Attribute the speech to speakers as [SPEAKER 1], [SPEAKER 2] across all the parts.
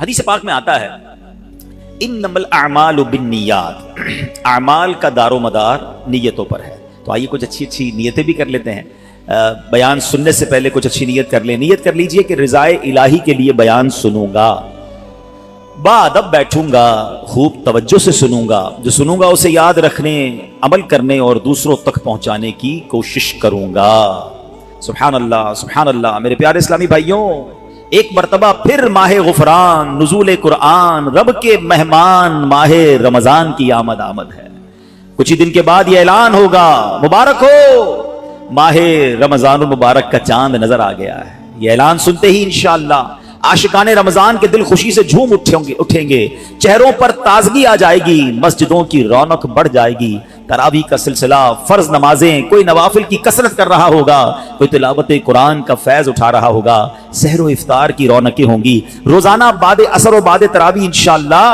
[SPEAKER 1] حدیث پاک میں آتا ہے انما الاعمال بالنیات، اعمال کا دار و مدار نیتوں پر ہے. تو آئیے کچھ اچھی اچھی نیتیں بھی کر لیتے ہیں. بیان سننے سے پہلے کچھ اچھی نیت کر لیں. نیت کر لیجئے کہ رضائے الہی کے لیے بیان سنوں گا، بعد بیٹھوں گا، خوب توجہ سے سنوں گا، جو سنوں گا اسے یاد رکھنے، عمل کرنے اور دوسروں تک پہنچانے کی کوشش کروں گا. سبحان اللہ سبحان اللہ. میرے پیارے اسلامی بھائیوں، ایک مرتبہ پھر ماہ غفران، نزول قرآن، رب کے مہمان ماہ رمضان کی آمد ہے. کچھ ہی دن کے بعد یہ اعلان ہوگا، مبارک ہو، ماہ رمضان المبارک کا چاند نظر آ گیا ہے. یہ اعلان سنتے ہی انشاءاللہ عاشقان رمضان کے دل خوشی سے جھوم اٹھیں گے، چہروں پر تازگی آ جائے گی، مسجدوں کی رونق بڑھ جائے گی. تراویح کا سلسلہ، فرض نمازیں، کوئی نوافل کی کثرت کر رہا ہوگا، کوئی تلاوت قرآن کا فیض اٹھا رہا ہوگا، سحر و افطار کی رونقیں ہوں گی. روزانہ بعد اثر و بعد تراویح انشاءاللہ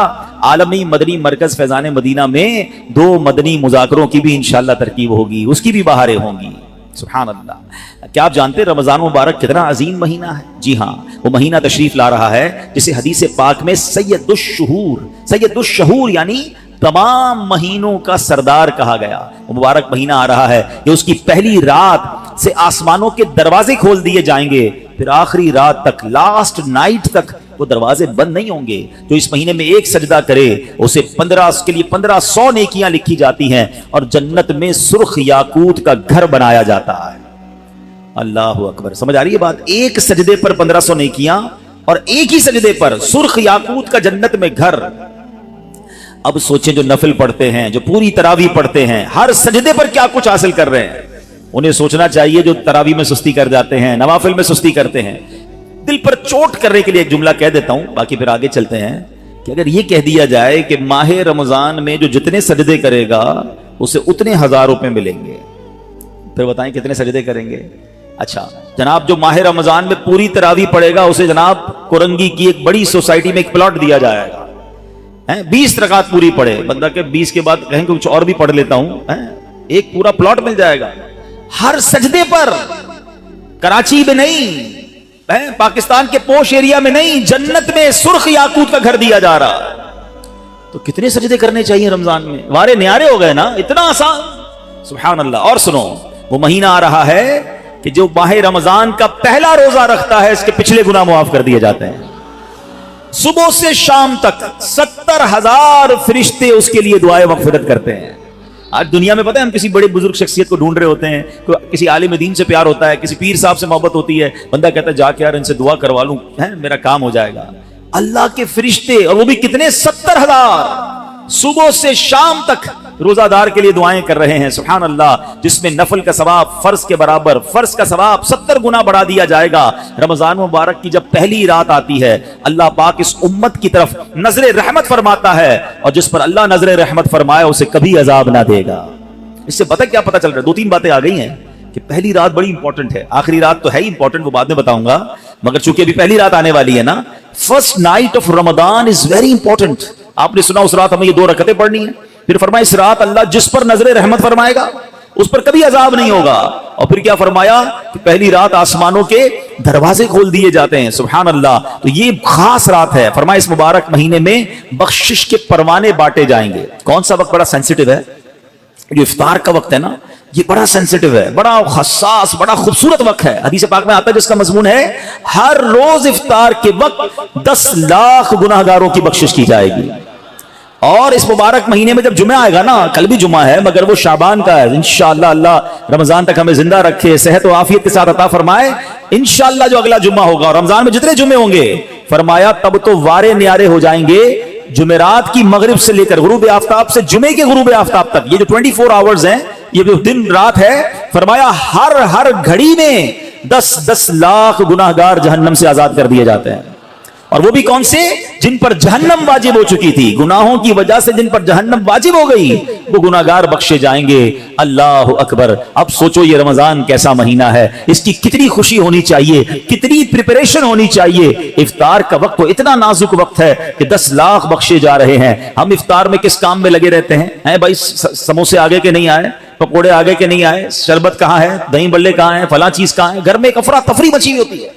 [SPEAKER 1] عالمی مدنی مرکز فیضان مدینہ میں 2 مدنی مذاکروں کی بھی انشاءاللہ ترکیب ہوگی، اس کی بھی بہاریں ہوں گی. سبحان اللہ. کیا آپ جانتے ہیں رمضان مبارک کتنا عظیم مہینہ ہے؟ جی ہاں، وہ مہینہ تشریف لا رہا ہے جسے حدیث پاک میں سید الشہور یعنی تمام مہینوں کا سردار کہا گیا. وہ مبارک مہینہ آ رہا ہے کہ اس کی پہلی رات سے آسمانوں کے دروازے کھول دیے جائیں گے، پھر آخری رات تک، لاسٹ نائٹ تک وہ دروازے بند نہیں ہوں گے. جو اس مہینے میں ایک سجدہ کرے اسے 1500 نیکیاں لکھی جاتی ہیں اور جنت میں سرخ یاقوت کا گھر بنایا جاتا ہے. اللہ اکبر. سمجھ آ رہی ہے بات؟ ایک سجدے پر 1500 نیکیاں اور ایک ہی سجدے پر سرخ یاقوت کا جنت میں گھر. اب سوچیں جو نفل پڑھتے ہیں، جو پوری تراویح پڑھتے ہیں، ہر سجدے پر کیا کچھ حاصل کر رہے ہیں. انہیں سوچنا چاہیے جو تراویح میں سستی کر جاتے ہیں، نوافل میں سستی کرتے ہیں. دل پر چوٹ کرنے کے لیے ایک جملہ کہہ دیتا ہوں، باقی پھر آگے چلتے ہیں. کہ اگر یہ کہہ دیا جائے کہ ماہ رمضان میں جو جتنے سجدے کرے گا اسے اتنے 1000 روپے ملیں گے، پھر بتائیں کتنے سجدے کریں گے؟ اچھا جناب، جو ماہ رمضان میں پوری تراویح پڑھے گا اسے جناب کورنگی کی ایک بڑی سوسائٹی میں ایک پلاٹ دیا جائے گا. 20 رکعت پوری پڑھے، بندہ کہ 20 کے بعد کہیں کہ کچھ اور بھی پڑھ لیتا ہوں، ایک پورا پلاٹ مل جائے گا. ہر سجدے پر، کراچی میں نہیں، پاکستان کے پوش ایریا میں نہیں، جنت میں سرخ یاقوت کا گھر دیا جا رہا. تو کتنے سجدے کرنے چاہیے رمضان میں؟ وارے نیارے ہو گئے نا، اتنا آسان. سبحان اللہ. اور سنو، وہ مہینہ آ رہا ہے کہ جو ماہ رمضان کا پہلا روزہ رکھتا ہے اس کے پچھلے گناہ معاف کر دیے جاتے ہیں. صبح سے شام تک 70,000 فرشتے اس کے لیے دعائے مغفرت کرتے ہیں. آج دنیا میں پتہ ہے ہم کسی بڑے بزرگ شخصیت کو ڈھونڈ رہے ہوتے ہیں، کسی عالم دین سے پیار ہوتا ہے، کسی پیر صاحب سے محبت ہوتی ہے، بندہ کہتا ہے جا کے یار ان سے دعا کروا لوں، میرا کام ہو جائے گا. اللہ کے فرشتے، اور وہ بھی کتنے؟ 70,000 صبح سے شام تک روزہ دار کے لیے دعائیں کر رہے ہیں. سبحان اللہ. جس میں نفل کا ثواب فرض کے برابر، فرض کا ثواب 70 گنا بڑھا دیا جائے گا. رمضان مبارک کی جب پہلی رات آتی ہے، اللہ پاک اس امت کی طرف نظر رحمت فرماتا ہے، اور جس پر اللہ نظر رحمت فرمائے اسے کبھی عذاب نہ دے گا. اس سے پتہ کیا پتہ چل رہا ہے؟ 2-3 باتیں آ گئی ہیں کہ پہلی رات بڑی امپورٹنٹ ہے. آخری رات تو ہے ہی امپورٹنٹ، وہ بعد میں بتاؤں گا، مگر چونکہ ابھی پہلی رات آنے والی ہے نا، first night of Ramzan is very important. آپ نے سنا اس رات ہمیں یہ 2 رکعتیں پڑھنی ہیں. پھر فرمایا اس رات اللہ جس پر نظر رحمت فرمائے گا اس پر کبھی عذاب نہیں ہوگا. اور پھر کیا فرمایا کہ پہلی رات آسمانوں کے دروازے کھول دیے جاتے ہیں. سبحان اللہ. تو یہ خاص رات ہے. فرمایا اس مبارک مہینے میں بخشش کے پروانے بانٹے جائیں گے. کون سا وقت بڑا سینسٹیو ہے؟ جو افطار کا وقت ہے نا، یہ بڑا سینسٹیو ہے، بڑا حساس، بڑا خوبصورت وقت ہے. حدیث پاک میں آتا ہے جس کا مضمون ہے ہر روز افطار کے وقت 10 لاکھ گناہگاروں کی بخشش کی جائے گی. اور اس مبارک مہینے میں جب جمعہ آئے گا نا، کل بھی جمعہ ہے مگر وہ شعبان کا ہے، انشاءاللہ اللہ رمضان تک ہمیں زندہ رکھے، صحت و عافیت کے ساتھ عطا فرمائے. انشاءاللہ جو اگلا جمعہ ہوگا، اور رمضان میں جتنے جمعے ہوں گے، فرمایا تب تو وارے نیارے ہو جائیں گے. جمعرات کی مغرب سے لے کر غروب آفتاب سے جمعے کے غروب آفتاب تک، یہ جو 24 آورز ہیں، یہ جو دن رات ہے، فرمایا ہر گھڑی میں 10 لاکھ گناہگار جہنم سے آزاد کر دیے جاتے ہیں. اور وہ بھی کون سے؟ جن پر جہنم واجب ہو چکی تھی، گناہوں کی وجہ سے جن پر جہنم واجب ہو گئی، وہ گناہگار بخشے جائیں گے. اللہ اکبر. اب سوچو یہ رمضان کیسا مہینہ ہے، اس کی کتنی خوشی ہونی چاہیے، کتنی پریپریشن ہونی چاہیے. افطار کا وقت تو اتنا نازک وقت ہے کہ 10 لاکھ بخشے جا رہے ہیں. ہم افطار میں کس کام میں لگے رہتے ہیں؟ بھائی سموسے آگے کے نہیں آئے، پکوڑے آگے کے نہیں آئے، شربت کہاں ہے، دہی بلے کہاں ہیں، فلاں چیز کہاں ہے. گھر میں ایک افراتفری مچی ہوئی ہوتی ہے.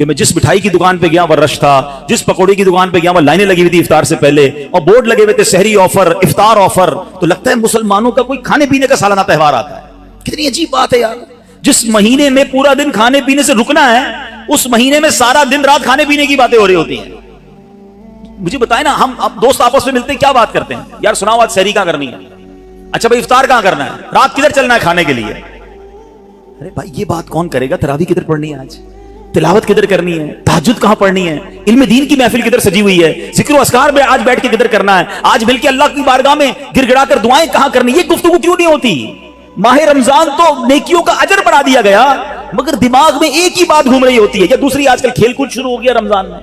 [SPEAKER 1] کہ میں جس مٹھائی کی دکان پہ گیا وہ رش تھا, جس پکوڑے کی دکان پہ گیا وہ لائنیں لگی ہوئی تھی افطار سے پہلے, اور بورڈ لگے ہوئے تھے سحری آفر, افطار آفر. تو لگتا ہے مسلمانوں کا کوئی کھانے پینے کا سالانہ تہوار آتا ہے. کتنی عجیب بات ہے یار, جس مہینے میں پورا دن کھانے پینے سے رکنا ہے, اس مہینے میں سارا دن رات کھانے پینے کی باتیں ہو رہی ہوتی ہیں. مجھے بتائیں نا, ہم اب دوست آپس میں ملتے ہیں کیا بات کرتے ہیں؟ یار سناؤ آج سحری کہاں کرنی ہے, اچھا بھائی افطار کہاں کرنا ہے, رات کدھر چلنا ہے کھانے کے لیے. ارے بھائی یہ بات کون کرے گا؟ تراویح کدھر پڑھنی ہے, آج تلاوت کدھر کرنی ہے, تہجد کہاں پڑھنی ہے, علم دین کی محفل کدھر سجی ہوئی ہے, ذکر و اذکار میں آج بیٹھ کے کدھر کرنا ہے, آج مل کے اللہ کی بارگاہ میں گر گڑا کر دعائیں کہاں کرنی, یہ گفتگو کیوں نہیں ہوتی؟ ماہ رمضان تو نیکیوں کا اجر بنا دیا گیا, مگر دماغ میں ایک ہی بات گھوم رہی ہوتی ہے, یا دوسری آج کل کھیل کود شروع ہو گیا رمضان میں.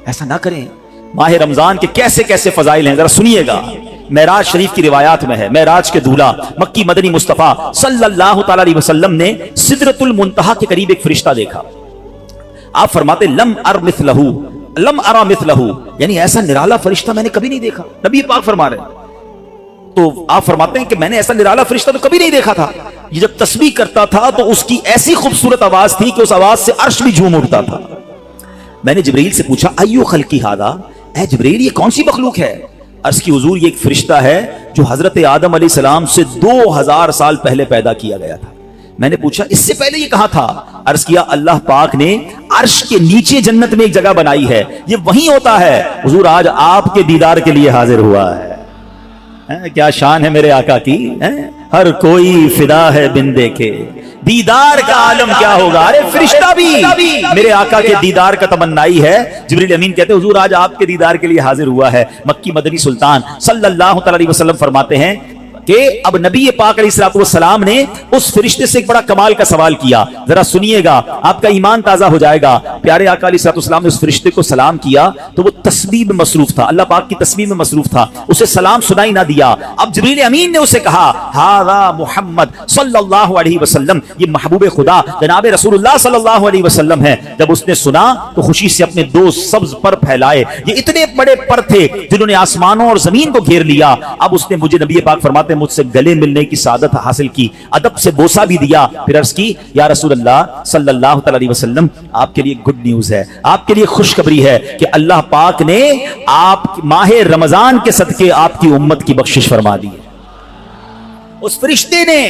[SPEAKER 1] ایسا نہ کریں. ماہ رمضان کے کیسے کیسے فضائل ہیں ذرا سنیے گا. معراج شریف کی روایات میں ہے, معراج کے دولہا مکی مدنی مصطفیٰ صلی اللہ تعالی علیہ وسلم نے سدرۃ المنتہا کے قریب ایک فرشتہ دیکھا. آپ فرماتے لم ارا مثلہ, یعنی ایسا نرالا فرشتہ میں نے کبھی نہیں دیکھا. نبی پاک فرما رہے ہیں, تو آپ فرماتے ہیں کہ میں نے ایسا نرالا فرشتہ تو کبھی نہیں دیکھا تھا. یہ جب تسبیح کرتا تھا تو اس کی ایسی خوبصورت آواز تھی کہ اس آواز سے عرش بھی جھوم اٹھتا تھا. میں نے جبرائیل سے پوچھا ایو خلقی ھذا, اے جبرائیل یہ کون سی مخلوق ہے؟ عرض کی حضور یہ ایک فرشتہ ہے جو حضرت آدم علیہ السلام سے 2000 سال پہلے پیدا کیا گیا تھا. میں نے پوچھا اس سے پہلے یہ کہاں تھا؟ عرض کیا اللہ پاک نے عرش کے نیچے جنت میں ایک جگہ بنائی ہے, یہ وہیں ہوتا ہے. حضور آج آپ کے دیدار کے لیے حاضر ہوا ہے. کیا شان ہے میرے آقا کی, ہر کوئی فدا ہے بن دیکھے, دیدار کا عالم کیا ہوگا. ارے فرشتہ بھی میرے آقا کے دیدار کا تمنائی ہے. جبریل امین کہتے ہیں حضور آج آپ کے دیدار کے لیے حاضر ہوا ہے. مکی مدنی سلطان صلی اللہ تعالی علیہ وسلم فرماتے ہیں کہ اب نبی پاک علیہ الصلوۃ والسلام نے اس فرشتے سے ایک بڑا کمال کا سوال کیا. ذرا سنیے گا, آپ کا ایمان تازہ ہو جائے گا. پیارے آقا علیہ الصلوۃ والسلام نے اس فرشتے کو سلام کیا تو وہ تسبیح میں مصروف تھا, اللہ پاک کی تسبیح میں مصروف تھا, اسے سلام سنائی نہ دیا. اب جبریل امین نے اسے کہا ھذا محمد صلی اللہ علیہ وسلم, یہ محبوب خدا جناب رسول اللہ صلی اللہ علیہ وسلم ہے. جب اس نے سنا تو خوشی سے اپنے دو سبز پر پھیلائے. یہ اتنے بڑے پر تھے جنہوں نے آسمانوں اور زمین کو گھیر لیا. اب اس نے مجھے نبی پاک فرماتے مجھ سے گلے ملنے کی سعادت حاصل کی, ادب سے بوسہ بھی دیا. پھر عرض کی یا رسول اللہ صلی اللہ تعالی علیہ وسلم آپ کے لیے گڈ نیوز ہے, آپ کے لیے خوشخبری ہے کہ اللہ پاک نے آپ ماہ رمضان کے صدقے آپ کی امت کی بخشش فرما دی. اس فرشتے نے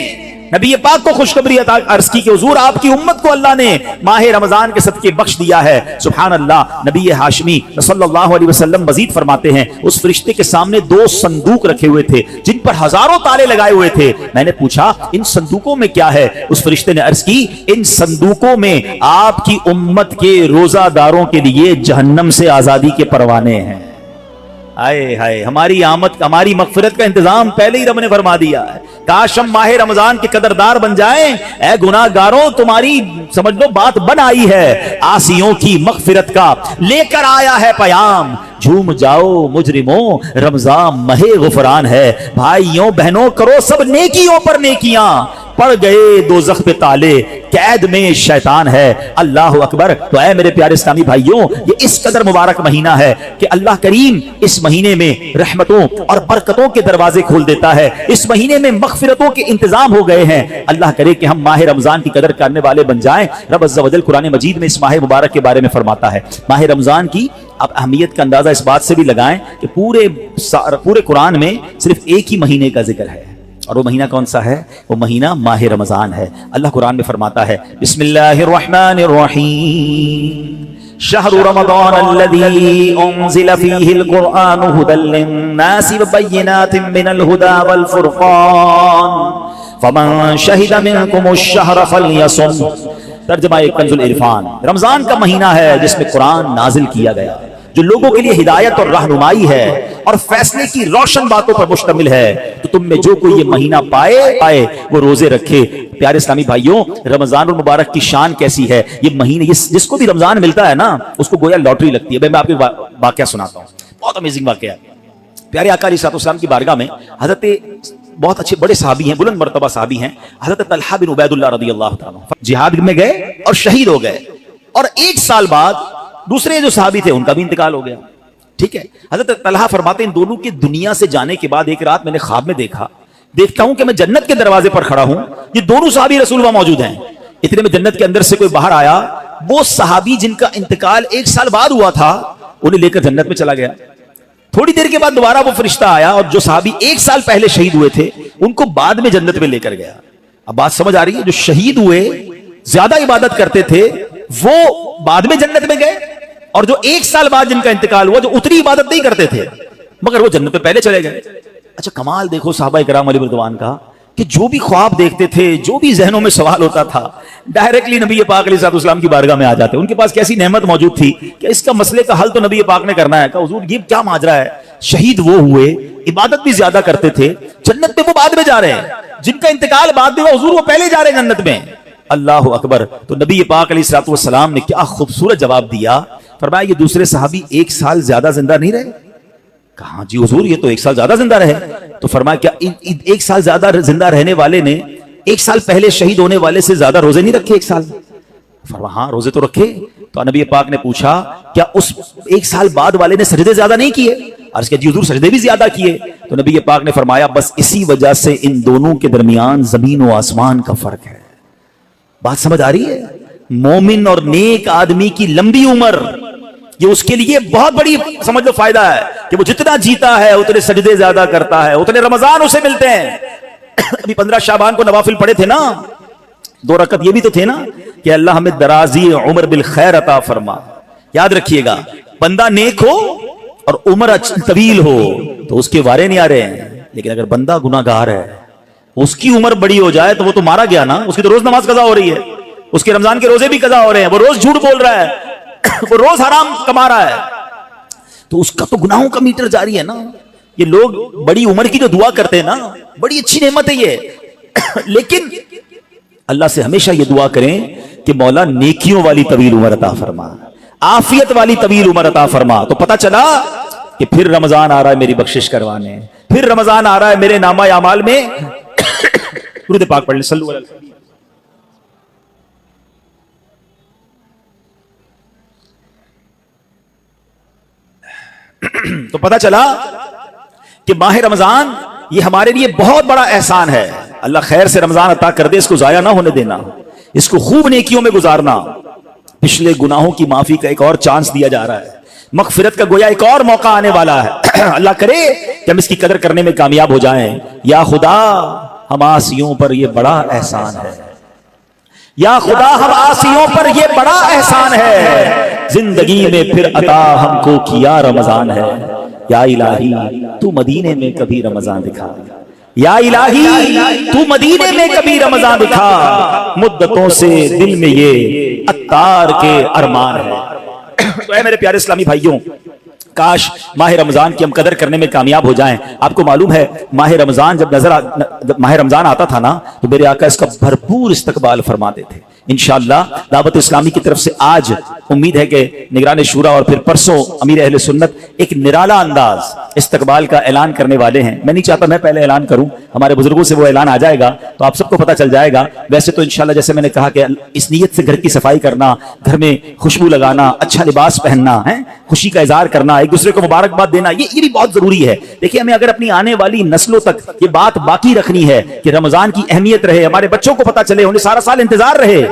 [SPEAKER 1] نبی پاک کو خوشخبری عطا عرض کی کہ حضور آپ کی امت کو اللہ نے ماہ رمضان کے صدقے بخش دیا ہے. سبحان اللہ. نبی ہاشمی صلی اللہ علیہ وسلم مزید فرماتے ہیں اس فرشتے کے سامنے 2 صندوق رکھے ہوئے تھے جن پر ہزاروں تالے لگائے ہوئے تھے. میں نے پوچھا ان صندوقوں میں کیا ہے؟ اس فرشتے نے عرض کی ان صندوقوں میں آپ کی امت کے روزہ داروں کے لیے جہنم سے آزادی کے پروانے ہیں. آئے ہائے, ہماری آمد ہماری مغفرت کا انتظام پہلے ہی رب نے فرما دیا ہے. کاش ہم ماہ رمضان کے قدردار بن جائیں. اے گناہ گاروں تمہاری سمجھ لو بات بن آئی ہے. آسیوں کی مغفرت کا لے کر آیا ہے پیام, جھوم جاؤ مجرموں رمضان ماہ غفران ہے. بھائیوں بہنوں کرو سب نیکیوں پر نیکیاں, پڑ گئے دوزخ پہ تالے قید میں شیطان ہے. اللہ اکبر. تو اے میرے پیارے اسلامی بھائیوں یہ اس قدر مبارک مہینہ ہے کہ اللہ کریم اس مہینے میں رحمتوں اور برکتوں کے دروازے کھول دیتا ہے. اس مہینے میں مغفرتوں کے انتظام ہو گئے ہیں. اللہ کرے کہ ہم ماہ رمضان کی قدر کرنے والے بن جائیں. رب عز و جل قرآن مجید میں اس ماہ مبارک کے بارے میں فرماتا ہے. ماہ رمضان کی آپ اہمیت کا اندازہ اس بات سے بھی لگائیں کہ پورے قرآن میں صرف ایک ہی مہینے کا ذکر ہے, اور وہ مہینہ کون سا ہے؟ وہ مہینہ ماہ رمضان ہے. اللہ قرآن میں فرماتا ہے بسم اللہ الرحمن الرحیم شہر رمضان الذی انزل فیہ القرآن ھدی للناس وبینات من الھدی والفرقان فمن شہد منکم الشہر فلیصم. ترجمہ کنز العرفان. رمضان کا مہینہ ہے جس میں قرآن نازل کیا گیا, جو لوگوں کے لیے ہدایت اور رہنمائی ہے اور فیصلے کی روشن باتوں پر مشتمل ہے. تو تم میں جو کوئی یہ مہینہ پائے وہ روزے رکھے. پیارے اسلامی بھائیوں رمضان المبارک کی شان کیسی ہے. یہ مہینے جس کو بھی رمضان ملتا ہے نا اس کو گویا لاٹری لگتی ہے. میں آپ کو واقعہ سناتا ہوں, بہت امیزنگ واقعہ. پیارے آقا علیہ السلام کی بارگاہ میں حضرت بہت اچھے بڑے صحابی ہیں, بلند مرتبہ صحابی ہیں, حضرت طلحہ بن عبید اللہ رضی اللہ تعالیٰ جہاد میں گئے اور شہید ہو گئے, اور 1 سال بعد دوسرے جو صحابی تھے ان کا بھی انتقال ہو گیا. ٹھیک ہے. حضرت طلحہ فرماتے ہیں ان دونوں کی دنیا سے جانے کے بعد ایک رات میں نے خواب میں دیکھتا ہوں کہ میں جنت کے دروازے پر کھڑا ہوں, یہ دونوں صحابی رسول اللہ موجود ہیں. اتنے میں جنت کے اندر سے کوئی باہر آیا, وہ صحابی جن کا انتقال 1 سال بعد ہوا تھا انہیں لے کر جنت میں چلا گیا. تھوڑی دیر کے بعد دوبارہ وہ فرشتہ آیا اور جو صحابی 1 سال پہلے شہید ہوئے تھے ان کو بعد میں جنت میں لے کر گیا. اب بات سمجھ آ رہی ہے؟ جو شہید ہوئے زیادہ عبادت کرتے تھے وہ بعد میں جنت میں گئے, اور جو 1 سال بعد جن کا انتقال ہوا جو اتنی عبادت نہیں کرتے تھے مگر وہ جنت میں پہلے چلے گئے. اچھا کمال دیکھو صحابہ کرام علیہ رضوان کا کہ جو بھی خواب دیکھتے تھے, جو بھی ذہنوں میں سوال ہوتا تھا, ڈائریکٹلی نبی پاک علیہ السلام کی بارگاہ میں آ جاتے. ان کے پاس کیسی نعمت موجود تھی کہ اس کا مسئلے کا حل تو نبی پاک نے کرنا ہے. کہ حضور یہ کیا ماجرا ہے, شہید وہ ہوئے, عبادت بھی زیادہ کرتے تھے, جنت میں وہ بعد میں جا رہے ہیں, جن کا انتقال بعد میں ہوا حضور وہ پہلے جا رہے ہیں جنت میں. اللہ اکبر. تو نبی پاک علیہ السلام نے کیا خوبصورت جواب دیا, فرمایا یہ دوسرے صحابی 1 سال زیادہ زندہ نہیں رہے؟ کہا جی حضور یہ تو 1 سال زیادہ زندہ رہے. تو فرمایا کیا 1 سال زیادہ زندہ رہنے والے نے 1 سال پہلے شہید ہونے والے سے زیادہ روزے نہیں رکھے 1 سال؟ فرمایا ہاں روزے تو رکھے. تو نبی پاک نے پوچھا کیا اس 1 سال بعد والے نے سجدے زیادہ نہیں کیے؟ عرض کیا جی حضور سجدے بھی زیادہ کیے. تو نبی پاک نے فرمایا بس اسی وجہ سے ان دونوں کے درمیان زمین و آسمان کا فرق ہے. بات سمجھ آ رہی ہے؟ مومن اور نیک آدمی کی لمبی عمر یہ اس کے لیے بہت بڑی سمجھ لو فائدہ ہے کہ وہ جتنا جیتا ہے اتنے سجدے زیادہ کرتا ہے, اتنے رمضان اسے ملتے ہیں. ابھی 15 شعبان کو نوافل پڑھے تھے نا, 2 رکعت یہ بھی تو تھے نا کہ اللہ ہمیں درازی عمر بالخیر عطا فرما. یاد رکھیے گا بندہ نیک ہو اور عمر طویل ہو تو اس کے وارے نہیں آ رہے ہیں, لیکن اگر بندہ گناہگار ہے اس کی عمر بڑی ہو جائے تو وہ تو مارا گیا نا. اس کی تو روز نماز قضا ہو رہی ہے, اس کے رمضان کے روزے بھی قضا ہو رہے ہیں, وہ روز جھوٹ بول رہا ہے, وہ روز حرام کما رہا ہے, تو اس کا تو گناہوں کا میٹر جاری ہے نا. یہ لوگ بڑی عمر کی جو دعا کرتے ہیں نا بڑی اچھی نعمت ہے یہ, لیکن اللہ سے ہمیشہ یہ دعا کریں کہ مولا نیکیوں والی طویل عمر عطا فرما, عافیت والی طویل عمر عطا فرما. تو پتہ چلا کہ پھر رمضان آ رہا ہے میری بخشش کروانے, پھر رمضان آ رہا ہے میرے نامہ اعمال میں درود پاک پڑھ لیں, صلو علی النبی. تو پتہ چلا کہ ماہ رمضان یہ ہمارے لیے بہت بڑا احسان ہے. اللہ خیر سے رمضان عطا کر دے, اس کو ضائع نہ ہونے دینا, اس کو خوب نیکیوں میں گزارنا. پچھلے گناہوں کی معافی کا ایک اور چانس دیا جا رہا ہے, مغفرت کا گویا ایک اور موقع آنے والا ہے. اللہ کرے کہ ہم اس کی قدر کرنے میں کامیاب ہو جائیں. یا خدا ہم عاصیوں پر یہ بڑا احسان ہے, یا خدا ہم عاصیوں پر یہ بڑا احسان ہے, زندگی میں پھر عطا ہم کو کیا رمضان ہے. یا الہی تو مدینے میں کبھی رمضان دکھا, یا الہی تو مدینے میں کبھی رمضان دکھا, مدتوں سے دل میں یہ عطار کے ارمان ہے. تو اے میرے پیارے اسلامی بھائیوں, کاش ماہ رمضان کی ہم قدر کرنے میں کامیاب ہو جائیں. آپ کو معلوم ہے ماہ رمضان جب ماہ رمضان آتا تھا نا تو میرے آقا اس کا بھرپور استقبال فرماتے تھے. انشاءاللہ دعوت اسلامی کی طرف سے آج امید ہے کہ نگران شورا اور پھر پرسوں امیر اہل سنت ایک نرالا انداز استقبال کا اعلان کرنے والے ہیں. میں نہیں چاہتا میں پہلے اعلان کروں, ہمارے بزرگوں سے وہ اعلان آ جائے گا تو آپ سب کو پتہ چل جائے گا. ویسے تو انشاءاللہ جیسے میں نے کہا کہ اس نیت سے گھر کی صفائی کرنا, گھر میں خوشبو لگانا, اچھا لباس پہننا ہے, خوشی کا اظہار کرنا, ایک دوسرے کو مبارکباد دینا, یہ بھی بہت ضروری ہے. دیکھیے ہمیں اگر اپنی آنے والی نسلوں تک یہ بات باقی رکھنی ہے کہ رمضان کی اہمیت رہے, ہمارے بچوں کو پتہ چلے, انہیں سارا سال انتظار رہے,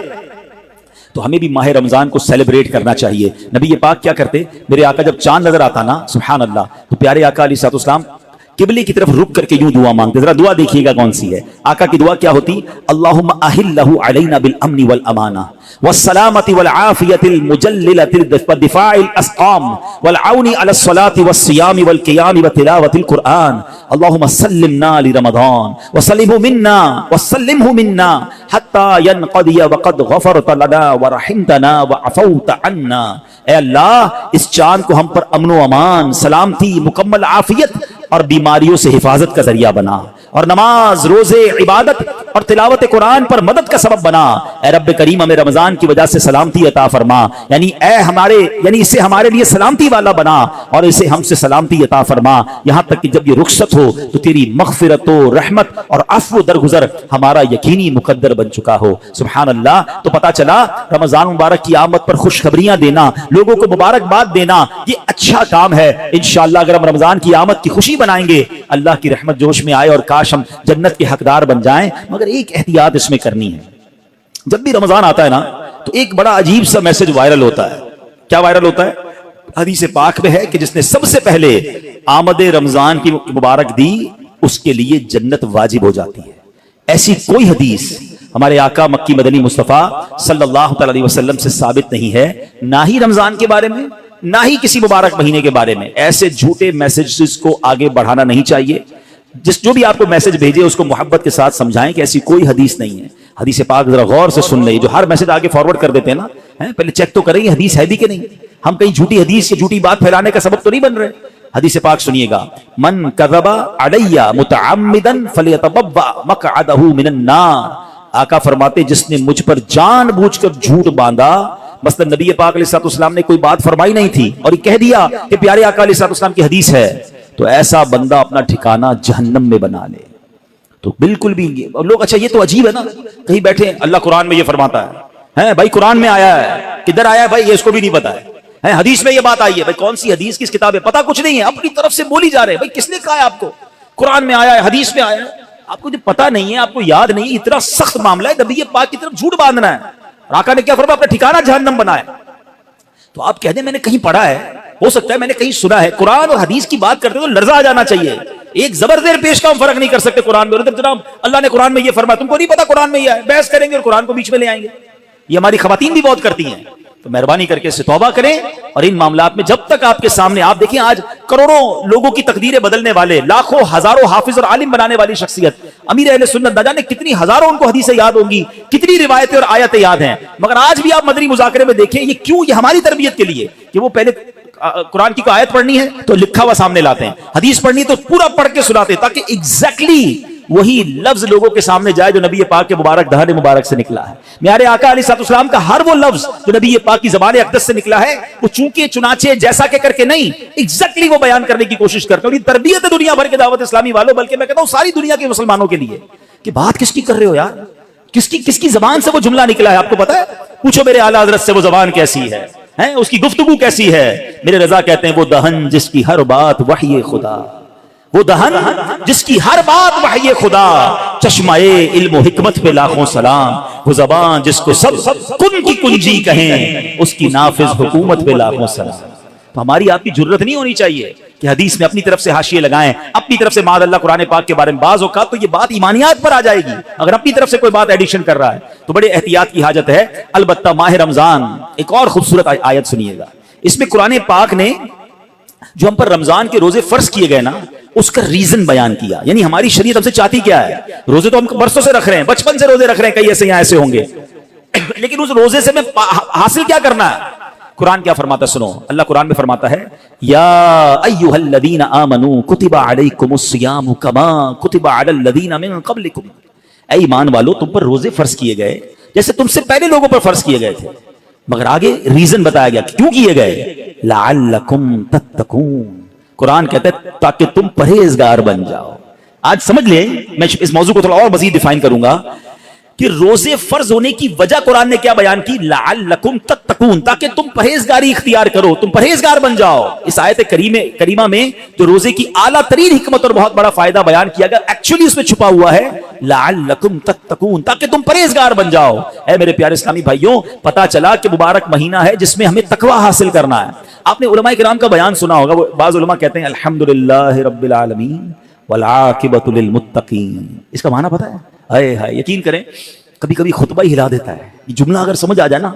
[SPEAKER 1] تو ہمیں بھی ماہ رمضان کو سیلیبریٹ کرنا چاہیے. نبی پاک کیا کرتے, میرے آقا جب چاند نظر آتا نا سبحان اللہ, تو پیارے آقا علیہ السلام قبلے کی طرف رک کر کے یوں دعا مانگتے. ذرا دعا دیکھیے گا کون سی ہے. آقا کی دعا کیا ہوتی, اللہم احلہ علینا بالامن والامانہ والسلامۃ والعافیۃ المجللۃ والدفاع الاسقام والعون علی الصلاۃ والصیام والقیام وتلاوۃ القرآن. اللہم سلمنا لرمضان وسلمہ منا حتی ینقضی وقد غفرت لنا ورحمتنا وعفوت عنا. اے اللہ اس چاند کو ہم پر امن و امان, سلامتی, مکمل عافیت اور بیماریوں سے حفاظت کا ذریعہ بنا, اور نماز, روزے, عبادت اور تلاوت قرآن پر مدد کا سبب بنا. اے رب کریم ہمیں رمضان کی وجہ سے سلامتی عطا فرما, یعنی اسے ہمارے لیے سلامتی والا بنا اور اسے ہم سے سلامتی عطا فرما, یہاں تک کہ جب یہ رخصت ہو تو تیری مغفرت و رحمت اور عفو درگزر ہمارا یقینی مقدر بن چکا ہو. سبحان اللہ. تو پتا چلا رمضان مبارک کی آمد پر خوشخبریاں دینا, لوگوں کو مبارکباد دینا, یہ اچھا کام ہے. انشاءاللہ اگر ہم رمضان کی آمد کی خوشی بنائیں گے, اللہ کی رحمت جوش میں آئے اور کاش ہم جنت کے حقدار بن جائیں. مگر ایک احتیاط اس میں کرنی ہے, جب بھی رمضان آتا ہے نا تو تو ایک بڑا عجیب سا میسج وائرل ہوتا ہے. کیا وائرل ہوتا ہے؟ حدیث پاک میں ہے کہ جس نے سب سے پہلے آمد رمضان کی مبارک دی اس کے لیے جنت واجب ہو جاتی ہے. ایسی کوئی حدیث ہمارے آقا مکی مدنی مصطفیٰ صلی اللہ تعالی علیہ وسلم سے ثابت نہیں ہے، نہ ہی رمضان کے بارے میں نہ ہی کسی مبارک مہینے کے بارے میں. ایسے جھوٹے میسجز کو آگے بڑھانا نہیں چاہیے. جو بھی آپ کو میسج بھیجے اس کو محبت کے ساتھ سمجھائیں کہ ایسی کوئی حدیث نہیں ہے. حدیث پاک ذرا غور سے سن لیں. جو ہر میسج آگے فارورڈ کر دیتے ہیں نا، پہلے چیک تو کریں یہ حدیث ہے بھی کہ نہیں. ہم کہیں جھوٹی حدیث یا جھوٹی بات پھیلانے کا سبب تو نہیں بن رہے. حدیث پاک سنیے گا، من کذب علی متعمدا فلیتبوأ مقعدہ من النار. آقا فرماتے جس نے مجھ پر جان بوجھ کر جھوٹ باندھا، مثلا نبی پاک علیہ الصلوۃ والسلام نے کوئی بات فرمائی نہیں تھی اور یہ کہہ دیا کہ پیارے آقا علیہ الصلوۃ والسلام کی حدیث ہے، تو ایسا بندہ اپنا ٹھکانہ جہنم میں بنا لے. تو بالکل بھی لوگ اچھا یہ تو عجیب ہے نا، کہیں بیٹھے ہیں اللہ قرآن میں یہ فرماتا ہے بھائی قرآن میں آیا ہے، کدھر آیا ہے بھائی یہ اس کو بھی نہیں پتا ہے. حدیث میں یہ بات آئی ہے، بھائی کون سی حدیث کس کتاب ہے پتا کچھ نہیں ہے، اپنی طرف سے بولی جا رہے ہیں. بھائی کس نے کہا ہے آپ کو قرآن میں آیا ہے حدیث میں آیا ہے؟ آپ کو جو پتا نہیں ہے، آپ کو یاد نہیں ہے، اتنا سخت معاملہ ہے نبی پاک کی طرف جھوٹ باندھنا ہے. آقا نے کیا فرمایا؟ اپنا ٹھکانہ جہنم بنایا. تو آپ کہہ دیں میں نے کہیں پڑھا ہے، ہو سکتا ہے میں نے کہیں سنا ہے. قرآن اور حدیث کی بات کرتے تو لرزہ آ جانا چاہیے. ایک زبردیر پیش کا ہم فرق نہیں کر سکتے قرآن میں. جناب اللہ نے قرآن میں یہ فرمایا، تم کو نہیں پتا قرآن میں یہ ہے، بحث کریں گے اور قرآن کو بیچ میں لے آئیں گے. یہ ہماری خواتین بھی بہت کرتی ہیں. تو مہربانی کر کے اس سے توبہ کریں اور ان معاملات میں جب تک آپ کے سامنے، آپ دیکھیں آج کروڑوں لوگوں کی تقدیریں بدلنے والے، لاکھوں ہزاروں حافظ اور عالم بنانے والی شخصیت امیر اہل سنت، نہ جانے کتنی ہزاروں ان کو حدیثیں یاد ہوں گی، کتنی روایتیں اور آیتیں یاد ہیں، مگر آج بھی آپ مدنی مذاکرے میں دیکھیں یہ کیوں، یہ ہماری تربیت کے لیے کہ وہ پہلے قرآن کی کوئی آیت پڑھنی ہے تو لکھا ہوا سامنے لاتے ہیں، حدیث پڑھنی ہے تو پورا پڑھ کے سناتے ہیں تاکہ ایگزیکٹلی وہی لفظ لوگوں کے سامنے جائے جو نبی پاک کے مبارک دہن مبارک سے نکلا ہے. میارے آقا علیہ الصلوۃ والسلام کا ہر وہ لفظ جو نبی پاک کی زبان اقدس سے نکلا ہے وہ چونکہ چنانچہ جیسا کہ کر کے نہیں، ایگزیکٹلی وہ بیان کرنے کی کوشش کرتے ہیں. اور یہ تربیت ہے دنیا بھر کے دعوت اسلامی والوں، بلکہ میں کہتا ہوں ساری دنیا کے مسلمانوں کے لیے کہ بات کس کی کر رہے ہو یار، کس کی زبان سے وہ جملہ نکلا ہے آپ کو پتا ہے؟ پوچھو میرے اعلیٰ حضرت سے وہ زبان کیسی ہے، اس کی گفتگو کیسی ہے. میرے رضا کہتے ہیں وہ دہن جس کی ہر بات وحی خدا، وہ دہن جس کی ہر بات وحی خدا، چشمہ علم و حکمت پہ لاکھوں سلام، وہ زبان جس کو سب کن کی کنجی کہیں، اس کی نافذ حکومت پہ لاکھوں سلام. تو ہماری آپ کی جرت نہیں ہونی چاہیے کہ حدیث میں اپنی طرف سے حاشیے لگائیں، اپنی طرف سے معاذ اللہ قرآن پاک کے بارے میں. بعض اوقات تو یہ بات ایمانیات پر آ جائے گی اگر اپنی طرف سے کوئی بات ایڈیشن کر رہا ہے، تو بڑے احتیاط کی حاجت ہے. البتہ ماہ رمضان ایک اور خوبصورت آیت سنیے گا، اس میں قرآن پاک نے جو ہم پر رمضان کے روزے فرض کیے گئے نا اس کا ریزن بیان کیا. یعنی ہماری شریعت ہم سے چاہتی کیا ہے؟ روزے تو ہم برسوں سے رکھ رہے ہیں، بچپن سے روزے رکھ رہے ہیں، کئی ایسے یہاں ایسے ہوں گے، لیکن اس روزے سے میں حاصل کیا کرنا ہے؟ قرآن کیا فرماتا ہے سنو. اللہ قرآن میں فرماتا ہے یا ایھا الذین آمنوا کتب علیکم الصیام کما کتب علی الذین من قبلکم. اے ایمان والو تم پر روزے فرض کیے گئے جیسے تم سے پہلے لوگوں پر فرض کیے گئے تھے، مگر آگے ریزن بتایا گیا کیوں کیے گئے. لعلکم تتقون. قرآن کہتا ہے تاکہ تم پرہیزگار بن جاؤ. آج سمجھ لیں، میں اس موضوع کو تھوڑا اور مزید ڈیفائن کروں گا کہ روزے فرض ہونے کی وجہ قرآن نے کیا بیان کی؟ لعلکم تتقون، تاکہ تم پرہیزگاری اختیار کرو، تم پرہیزگار بن جاؤ. اس آیت کریمہ میں جو روزے کی اعلیٰ ترین حکمت اور بہت بڑا فائدہ بیان کیا گیا، ایکچولی اس میں چھپا ہوا ہے لعلکم تتقون، تاکہ تم پرہیزگار بن جاؤ. اے میرے پیارے اسلامی بھائیوں، پتہ چلا کہ مبارک مہینہ ہے جس میں ہمیں تقوی حاصل کرنا ہے. آپ نے علماء کرام کا بیان سنا ہوگا، بعض علماء کہتے ہیں الحمدللہ رب العالمین والعاقبۃ للمتقین. اس کا معنی پتہ ہے؟ ہائے ہائے، یقین کریں کبھی کبھی خطبہ ہی ہلا دیتا ہے. یہ جملہ اگر سمجھ آ جائے نا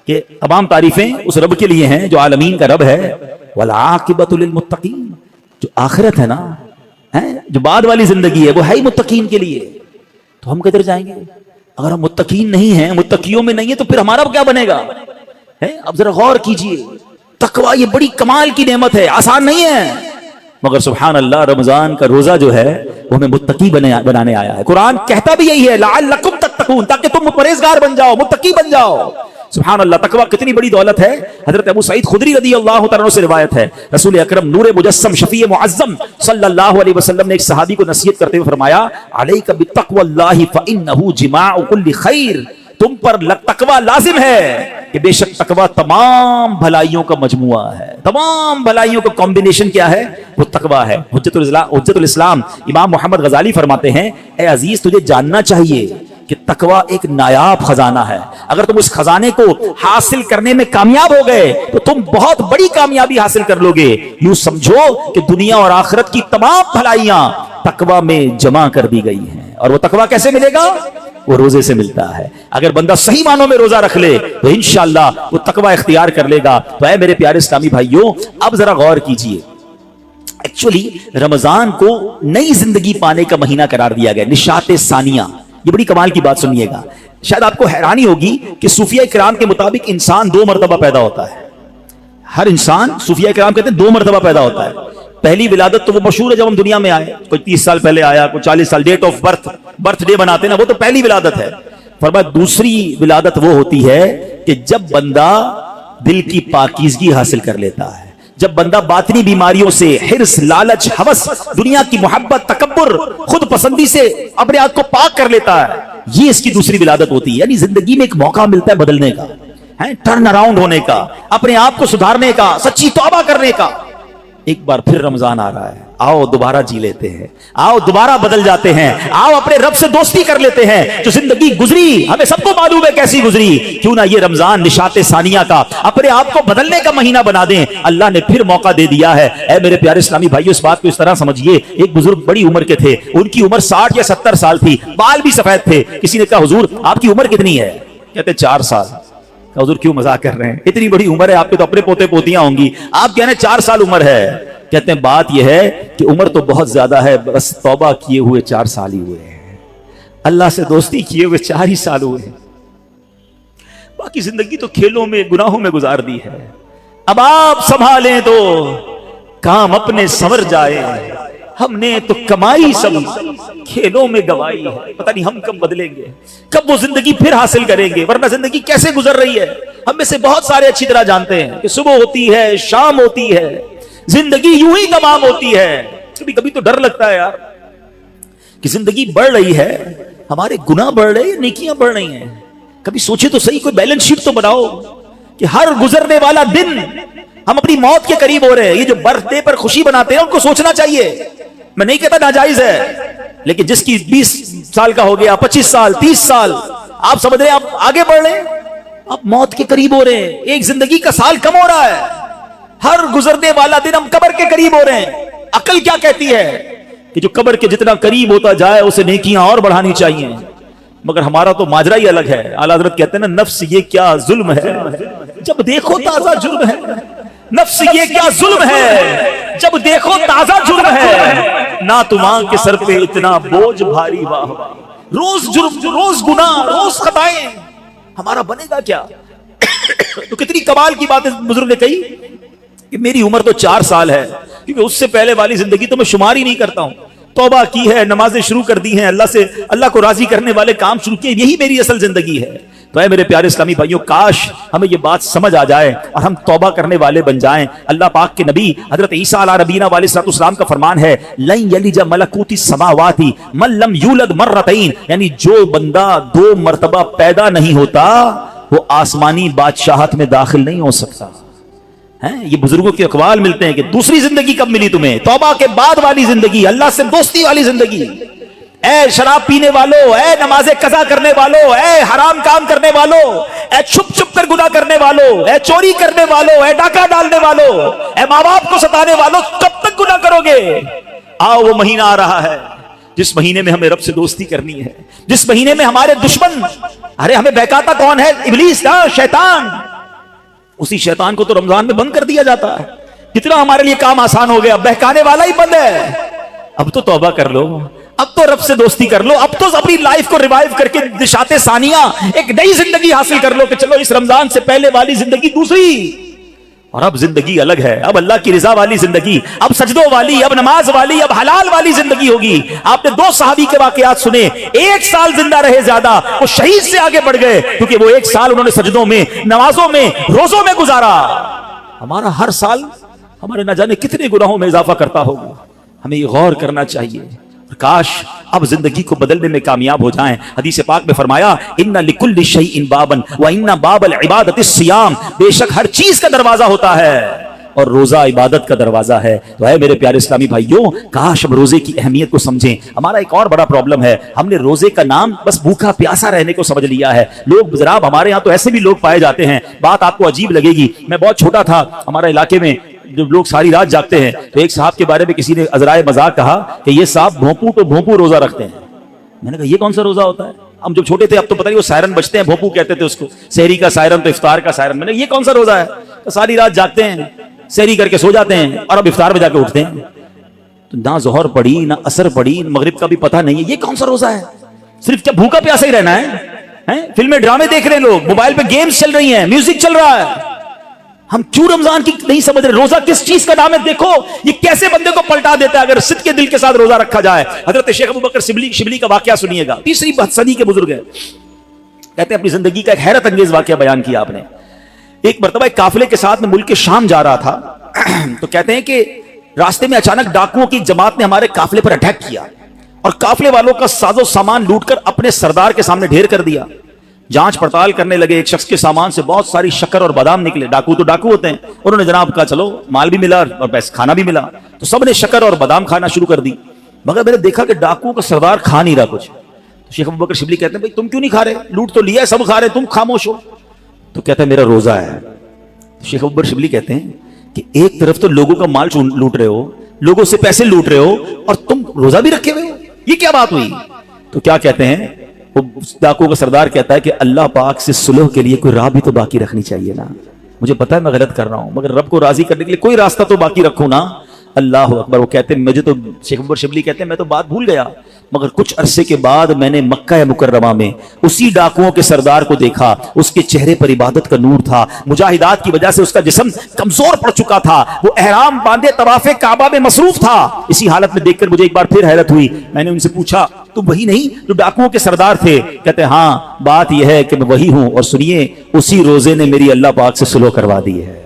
[SPEAKER 1] کہ تمام تعریفیں اس رب کے لیے ہیں جو عالمین کا رب ہے، والعاقبۃ للمتقین، جو آخرت ہے نا، جو بعد والی زندگی ہے وہ ہے ہی متقین کے لیے. تو ہم کدھر جائیں گے اگر ہم متقین نہیں ہیں، متقیوں میں نہیں ہیں، تو پھر ہمارا کیا بنے گا؟ اب ذرا غور کیجئے، تقوی یہ بڑی کمال کی نعمت ہے، آسان نہیں ہے، مگر سبحان اللہ رمضان کا روزہ جو ہے وہ ہمیں متقی بنانے آیا ہے. قرآن کہتا بھی یہی ہے لعلکم تتقون، تاکہ تم پرہیزگار بن جاؤ، متقی بن جاؤ. سبحان اللہ، تقوی کتنی بڑی دولت ہے. حضرت ابو سعید خدری رضی اللہ تعالیٰ عنہ سے روایت ہے، رسول اکرم نور مجسم شفیع معظم صلی اللہ علیہ وسلم نے ایک صحابی کو نصیحت کرتے ہوئے فرمایا علیک بتقوی اللہ فانہ جماع کل خیر. تم پر تقوی لازم ہے کہ بے شک تقوی تمام بھلائیوں کا مجموعہ ہے، تمام بھلائیوں کا کمبینیشن کیا ہے؟ وہ تقوی ہے. حجت الاسلام امام محمد غزالی فرماتے ہیں اے عزیز تجھے جاننا چاہیے کہ تقوی ایک نایاب خزانہ ہے. اگر تم اس خزانے کو حاصل کرنے میں کامیاب ہو گئے تو تم بہت بڑی کامیابی حاصل کر لو گے. یوں سمجھو کہ دنیا اور آخرت کی تمام بھلائیاں تقوی میں جمع کر دی گئی ہیں. اور وہ تقوی کیسے ملے گا؟ وہ روزے سے ملتا ہے. اگر بندہ صحیح معنوں میں روزہ رکھ لے تو انشاءاللہ وہ تقوی اختیار کر لے گا. تو اے میرے پیارے اسلامی بھائیوں، اب ذرا غور کیجئے. ایکچولی رمضان کو نئی زندگی پانے کا مہینہ قرار دیا گیا، نشاط ثانیہ. یہ بڑی کمال کی بات سنیے گا. شاید آپ کو حیرانی ہوگی کہ صوفیہ کرام کے مطابق انسان 2 مرتبہ پیدا ہوتا ہے. ہر انسان، صوفیہ کرام کہتے ہیں، 2 مرتبہ پیدا ہوتا ہے. پہلی ولادت تو وہ مشہور ہے جب ہم دنیا میں آئے، کوئی 30 سال پہلے آیا، کوئی 40 سال، ڈیٹ آف برتھ ڈے بناتے ہیں نا، وہ تو پہلی ولادت ہے. فرمایا دوسری ولادت وہ ہوتی ہے کہ جب بندہ دل کی پاکیزگی حاصل کر لیتا ہے، جب بندہ باطنی بیماریوں سے، حرص، لالچ، ہوس، دنیا کی محبت، تکبر، خود پسندی سے اپنے آپ کو پاک کر لیتا ہے. یہ اس کی دوسری ولادت ہوتی ہے. یعنی زندگی میں ایک موقع ملتا ہے بدلنے کا، ٹرن اراؤنڈ ہونے کا، اپنے آپ کو سدھارنے کا، سچی توبہ کرنے کا. ایک بار پھر رمضان آ رہا ہے، آؤ دوبارہ جی لیتے ہیں، آؤ دوبارہ بدل جاتے ہیں، آؤ اپنے رب سے دوستی کر لیتے ہیں. جو زندگی گزری ہمیں سب کو معلوم ہے کیسی گزری، کیوں نہ یہ رمضان نشاط ثانیہ کا اپنے آپ کو بدلنے کا مہینہ بنا دیں. اللہ نے پھر موقع دے دیا ہے. اے میرے پیارے اسلامی بھائیو، اس بات کو اس طرح سمجھیے. ایک بزرگ بڑی عمر کے تھے، ان کی عمر 60 یا 70 سال تھی، بال بھی سفید تھے. کسی نے کہا حضور آپ کی عمر کتنی ہے؟ کہتے 4 سال. حضور کیوں مذاق کر رہے ہیں، اتنی بڑی عمر ہے، آپ کے تو اپنے پوتے پوتیاں ہوں گی، آپ کہنے 4 سال عمر ہے. کہتے ہیں بات یہ ہے کہ عمر تو بہت زیادہ ہے، بس توبہ کیے ہوئے 4 سال ہی ہوئے ہیں، اللہ سے دوستی کیے ہوئے 4 ہی سال ہوئے ہیں، باقی زندگی تو کھیلوں میں، گناہوں میں گزار دی ہے. اب آپ سنبھالیں تو کام اپنے سنور جائے، ہم نے تو کمائی سب کھیلوں میں گوائی ہے. پتہ نہیں ہم کب بدلیں گے، کب وہ زندگی پھر حاصل کریں گے، ورنہ زندگی کیسے گزر رہی ہے. ہم میں سے بہت سارے اچھی طرح جانتے ہیں کہ صبح ہوتی ہے، شام ہوتی ہے، زندگی یوں ہی تمام ہوتی ہے. کبھی کبھی تو ڈر لگتا ہے یار کہ زندگی بڑھ رہی ہے، ہمارے گناہ بڑھ رہے ہیں، نیکیاں بڑھ رہی ہیں. کبھی سوچے تو صحیح، کوئی بیلنس شیٹ تو بناؤ کہ ہر گزرنے والا دن ہم اپنی موت کے قریب ہو رہے ہیں. یہ جو برتھ ڈے پر خوشی مناتے ہیں ان کو سوچنا چاہیے. میں نہیں کہتا ناجائز ہے، لیکن جس کی 20 سال کا ہو گیا، 25 سال، 30 سال، آپ سمجھ رہے ہیں آپ آگے بڑھ رہے ہیں، آپ موت کے قریب ہو رہے ہیں. ایک زندگی کا سال کم ہو رہا ہے، ہر گزرنے والا دن ہم قبر کے قریب ہو رہے ہیں. عقل کیا کہتی ہے کہ جو قبر کے جتنا قریب ہوتا جائے اسے نیکیاں اور بڑھانی چاہیے. مگر ہمارا تو ماجرا ہی الگ ہے. اعلیٰ حضرت کہتے ہیں نا، نفس یہ کیا ظلم ہے جب دیکھو تازہ جرم ہے. نفس یہ کیا ظلم ہے جب دیکھو تازہ جرم ہے. نہ تمہاں کے سر پہ اتنا بوجھ بھاری، واہ واہ، روز جرم، روز گناہ، روز خطائیں، ہمارا بنے گا کیا؟ تو کتنی کمال کی بات بزرگ نے کہی کہ میری عمر تو 4 سال ہے، کیونکہ اس سے پہلے والی زندگی تو میں شمار ہی نہیں کرتا ہوں. توبہ کی ہے، نمازیں شروع کر دی ہیں، اللہ کو راضی کرنے والے کام شروع کیے، یہی میری اصل زندگی ہے. تو اے میرے پیارے اسلامی بھائیوں، کاش ہمیں یہ بات سمجھ آ جائے اور ہم توبہ کرنے والے بن جائیں. اللہ پاک کے نبی حضرت عیسیٰ علیہ نبینا علیہ السلام کا فرمان ہے، لن یلج ملکوت السماوات من لم یولد مرتین، یعنی جو بندہ 2 مرتبہ پیدا نہیں ہوتا وہ آسمانی بادشاہت میں داخل نہیں ہو سکتا. یہ بزرگوں کے اقوال ملتے ہیں کہ دوسری زندگی کب ملی تمہیں؟ توبہ کے بعد والی زندگی، اللہ سے دوستی والی زندگی. اے شراب پینے والوں، اے نماز قضا کرنے والوں، اے حرام کام کرنے والوں، اے چھپ چھپ کر گناہ کرنے والوں، اے چوری کرنے والوں، اے ڈاکہ ڈالنے والوں، اے ماں باپ کو ستانے والوں، کب تک گناہ کرو گے؟ آؤ وہ مہینہ آ رہا ہے جس مہینے میں ہمیں رب سے دوستی کرنی ہے، جس مہینے میں ہمارے دشمن، ارے ہمیں بہکاتا کون ہے؟ ابلیس، شیطان. اسی شیطان کو تو رمضان میں بند کر دیا جاتا ہے. کتنا ہمارے لیے کام آسان ہو گیا، بہکانے والا ہی بند ہے. اب تو توبہ کر لو، اب تو رب سے دوستی کر لو، اب تو اپنی لائف کو ریوائیو کر کے نشاط ثانیہ ایک نئی زندگی حاصل کر لو کہ چلو اس رمضان سے پہلے والی زندگی دوسری، اور اب زندگی الگ ہے. اب اللہ کی رضا والی زندگی، اب سجدوں والی، اب نماز والی، اب حلال والی زندگی ہوگی. آپ نے 2 صحابی کے واقعات سنے، 1 سال زندہ رہے زیادہ، وہ شہید سے آگے بڑھ گئے کیونکہ وہ 1 سال انہوں نے سجدوں میں، نمازوں میں، روزوں میں گزارا. ہمارا ہر سال ہمارے نہ جانے کتنے گناہوں میں اضافہ کرتا ہوگا. ہمیں یہ غور کرنا چاہیے. کاش اب زندگی کو بدلنے میں کامیاب ہو جائیں. حدیث پاک میں فرمایا، ان لکل شیء بابا وان باب العبادۃ الصیام، بے شک ہر چیز کا دروازہ ہوتا ہے اور روزہ عبادت کا دروازہ ہے. تو اے میرے پیارے اسلامی بھائیوں, کاش ہم روزے کی اہمیت کو سمجھیں. ہمارا ایک اور بڑا پرابلم ہے, ہم نے روزے کا نام بس بھوکا پیاسا رہنے کو سمجھ لیا ہے. لوگ جناب ہمارے یہاں تو ایسے بھی لوگ پائے جاتے ہیں, بات آپ کو عجیب لگے گی. میں بہت چھوٹا تھا, ہمارے علاقے میں جب لوگ ساری رات جاگتے ہیں تو ایک صاحب کے بارے میں کسی نے عذرائے مذاق کہا کہ یہ صاحب بھونپو تو بھونپو روزہ رکھتے ہیں. میں نے کہا یہ کون سا روزہ ہوتا ہے؟ ہم جب چھوٹے تھے اب تو پتہ نہیں وہ سائرن بجتے ہیں, بھونپو کہتے تھے اس کو, سحری کا سائرن تو افطار کا سائرن. میں نے کہا یہ کون سا روزہ ہے؟ تو ساری رات جاگتے ہیں, سحری کر کے سو جاتے ہیں اور اب افطار میں جا کے اٹھتے ہیں. تو نہ ظہر پڑی نہ عصر پڑی, مغرب کا بھی پتہ نہیں ہے. یہ کون سا روزہ ہے؟ صرف کیا بھوکا پیاسا ہی رہنا ہے؟ فلمیں ڈرامے دیکھ رہے ہیں لوگ, موبائل پہ گیمز چل رہی ہیں, میوزک چل رہا ہے. ہم کیوں رمضان کی نہیں سمجھ رہے؟ روزہ کس چیز کا نام ہے؟ دیکھو یہ کیسے بندے کو پلٹا دیتا ہے اگر صدق کے دل کے ساتھ روزہ رکھا جائے. حضرت شیخ ابو بکر شبلی کا واقعہ سنیے گا, 3 صدی کے بزرگ ہیں. کہتے ہیں اپنی زندگی کا ایک حیرت انگیز واقعہ بیان کیا آپ نے. ایک مرتبہ ایک قافلے کے ساتھ میں ملک کے شام جا رہا تھا, تو کہتے ہیں کہ راستے میں اچانک ڈاکوؤں کی جماعت نے ہمارے قافلے پر اٹیک کیا اور قافلے والوں کا ساز و سامان لوٹ کر اپنے سردار کے سامنے ڈھیر کر دیا. جانچ پڑتال کرنے لگے, ایک شخص کے سامان سے بہت ساری شکر اور بادام نکلے. ڈاکو تو ڈاکو ہوتے ہیں. انہوں نے جناب کہا چلو مال بھی ملا اور پیسے کھانا بھی ملا, تو سب نے شکر اور بادام کھانا شروع کر دی. مگر میں نے دیکھا کہ ڈاکو کا سردار کھا نہیں رہا کچھ. تو شیخ ابو بکر شبلی کہتے ہیں بھائی تم کیوں نہیں کھا رہے؟ لوٹ تو لیا ہے, سب کھا رہے, تم خاموش ہو. تو کہتا ہے میرا روزہ ہے. شیخ ابو بکر شبلی کہتے ہیں کہ ایک طرف تو لوگوں کا مال لوٹ رہے ہو, لوگوں سے پیسے لوٹ رہے ہو, اور تم روزہ بھی رکھے ہوئے ہو, یہ کیا بات ہوئی؟ تو کیا کہتے ہیں ڈاکو کا سردار کہتا ہے کہ اللہ پاک سے صلح کے لیے کوئی راہ بھی تو باقی رکھنی چاہیے نا. مجھے پتا ہے میں غلط کر رہا ہوں, مگر رب کو راضی کرنے کے لیے کوئی راستہ تو باقی رکھوں نا. اللہ اکبر. وہ کہتے ہیں مجھے تو, شیخ ابو بکر شبلی کہتے ہیں میں تو بات بھول گیا, مگر کچھ عرصے کے بعد میں نے مکہ مکرمہ میں اسی ڈاکوؤں کے سردار کو دیکھا. اس کے چہرے پر عبادت کا نور تھا, مجاہدات کی وجہ سے اس کا جسم کمزور پڑ چکا تھا, وہ احرام باندھے طواف کعبہ میں مصروف تھا. اسی حالت میں دیکھ کر مجھے ایک بار پھر حیرت ہوئی. میں نے ان سے پوچھا تم وہی نہیں جو ڈاکوؤں کے سردار تھے؟ کہتے ہیں ہاں, بات یہ ہے کہ میں وہی ہوں, اور سنیے اسی روزے نے میری اللہ پاک سے صلح کروا دی ہے.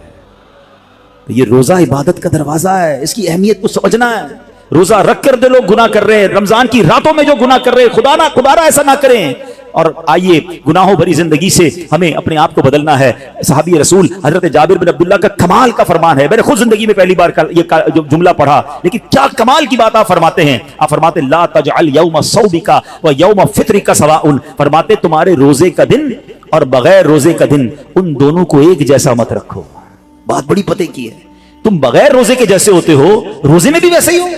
[SPEAKER 1] یہ روزہ عبادت کا دروازہ ہے, اس کی اہمیت کو سمجھنا ہے. روزہ رکھ کر دے لوگ گناہ کر رہے ہیں, رمضان کی راتوں میں جو گناہ کر رہے ہیں, خدا نہ ایسا نہ کریں. اور آئیے گناہوں بھری زندگی سے ہمیں اپنے آپ کو بدلنا ہے. صحابی رسول حضرت جابر بن عبداللہ کا کمال کا فرمان ہے. میں نے خود زندگی میں پہلی بار یہ جملہ پڑھا, لیکن کیا کمال کی بات آپ فرماتے ہیں. آپ فرماتے لا تجعل یوم صومک و یوم فطرک سواء. فرماتے تمہارے روزے کا دن اور بغیر روزے کا دن, ان دونوں کو ایک جیسا مت رکھو. بات بڑی پتے کی ہے. تم بغیر روزے کے جیسے ہوتے ہو, روزے میں بھی ویسے ہی ہو.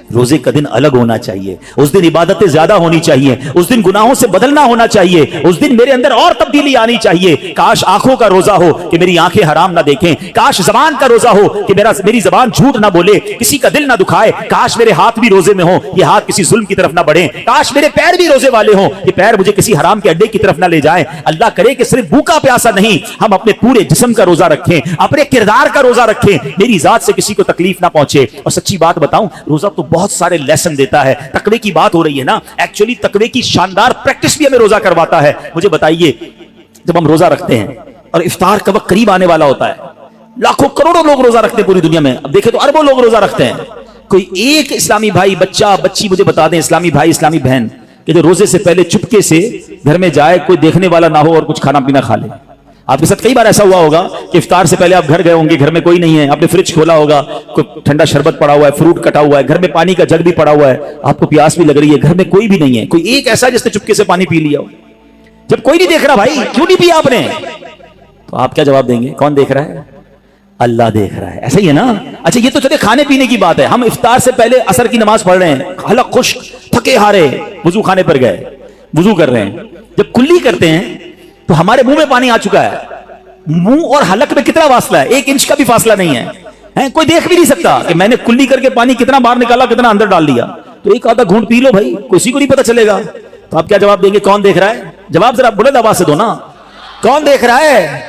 [SPEAKER 1] روزے کا دن الگ ہونا چاہیے, اس دن عبادتیں زیادہ ہونی چاہیے, اس دن گناہوں سے بدلنا ہونا چاہیے, اس دن میرے اندر اور تبدیلی آنی چاہیے. کاش آنکھوں کا روزہ ہو کہ میری آنکھیں حرام نہ دیکھیں, کاش زبان کا روزہ ہو کہ میری زبان جھوٹ نہ بولے, کسی کا دل نہ دکھائے, کاش میرے ہاتھ بھی روزے میں ہوں, یہ ہاتھ کسی ظلم کی طرف نہ بڑھیں, کاش میرے پیر بھی روزے والے ہوں, یہ پیر مجھے کسی حرام کے اڈے کی طرف نہ لے جائیں. اللہ کرے کہ صرف بھوکا پیاسا نہیں, ہم اپنے پورے جسم کا روزہ رکھیں, اپنے کردار کا روزہ رکھیں, میری ذات سے کسی کو تکلیف نہ پہنچے. اور سچی بات بتاؤں, روزہ تو بہت سارے لیسن دیتا ہے. تقوی کی بات ہو رہی ہے نا, ایکچولی تقوی کی شاندار پریکٹس بھی ہمیں روزہ کرواتا ہے. مجھے بتائیے, جب ہم روزہ رکھتے ہیں اور افطار کا وقت قریب آنے والا ہوتا ہے, لاکھوں کروڑوں لوگ روزہ رکھتے ہیں پوری دنیا میں, اب دیکھیں تو اربوں لوگ روزہ رکھتے ہیں. کوئی ایک اسلامی بھائی, بچہ بچی مجھے بتا دیں, اسلامی بھائی اسلامی بہن, کہ جو روزے سے پہلے چپکے سے گھر میں جائے, کوئی دیکھنے والا نہ ہو اور کچھ کھانا پینا کھا لے. آپ کے ساتھ کئی بار ایسا ہوا ہوگا کہ افطار سے پہلے آپ گھر گئے ہوں گے, گھر میں کوئی نہیں ہے, آپ نے فریج کھولا ہوگا, کوئی ٹھنڈا شربت پڑا ہوا ہے, فروٹ کٹا ہوا ہے, گھر میں پانی کا جگ بھی پڑا ہوا ہے, آپ کو پیاس بھی لگ رہی ہے, گھر میں کوئی بھی نہیں ہے, کوئی ایک ایسا جس نے چپکے سے پانی پی لیا ہو. جب کوئی نہیں دیکھ رہا, بھائی کیوں نہیں پیا آپ نے, تو آپ کیا جواب دیں گے؟ کون دیکھ رہا ہے؟ اللہ دیکھ رہا ہے. ایسا ہی ہے نا. اچھا یہ تو چلے کھانے پینے کی بات ہے, ہم افطار سے پہلے عصر کی نماز پڑھ رہے ہیں, حلق خشک, تھکے ہارے, وضو خانے پر گئے, وضو کر رہے ہیں, جب کلی کرتے ہیں تو ہمارے منہ میں پانی آ چکا ہے. منہ اور حلق میں کتنا فاصلہ ہے؟ 1 انچ کا بھی فاصلہ نہیں ہے. کوئی دیکھ بھی نہیں سکتا کہ میں نے کلی کر کے پانی کتنا باہر نکالا, کتنا اندر ڈال دیا. تو ایک آدھا گھونٹ پی لو بھائی, کسی کو نہیں پتا چلے گا. تو آپ کیا جواب دیں گے؟ کون دیکھ رہا ہے؟ جواب ذرا بلند آواز سے دو نا, کون دیکھ رہا ہے؟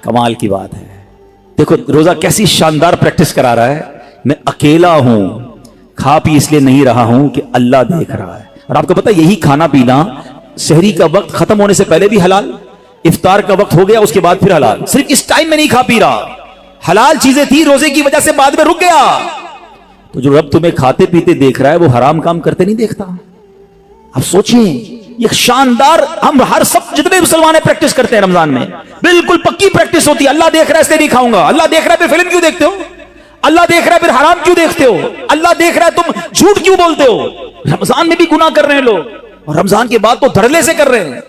[SPEAKER 1] کمال کی بات ہے. دیکھو روزہ کیسی شاندار پریکٹس کرا رہا ہے. میں اکیلا ہوں, کھا پی اس لیے نہیں رہا ہوں کہ اللہ دیکھ رہا ہے. اور آپ کو پتا یہی کھانا پینا سحری کا وقت ختم ہونے سے پہلے بھی حلال, افطار کا وقت ہو گیا اس کے بعد پھر حلال. صرف اس ٹائم میں نہیں کھا پی رہا, حلال چیزیں تھی, روزے کی وجہ سے بعد میں رک گیا. تو جو رب تمہیں کھاتے پیتے دیکھ رہا ہے, وہ حرام کام کرتے نہیں دیکھتا. اب سوچیں, یہ شاندار, ہم ہر سب جتنے مسلمان پریکٹس کرتے ہیں رمضان میں, بالکل پکی پریکٹس ہوتی ہے. اللہ دیکھ رہا ہے اس لیے نہیں کھاؤں گا, اللہ دیکھ رہا ہے پھر فلم کیوں دیکھتے ہو؟ اللہ دیکھ رہا ہے پھر حرام کیوں دیکھتے ہو؟ اللہ دیکھ رہا ہے تم جھوٹ کیوں بولتے ہو؟ رمضان میں بھی گناہ کر رہے ہیں لوگ، اور رمضان کے بعد تو دھڑلے سے کر رہے ہیں.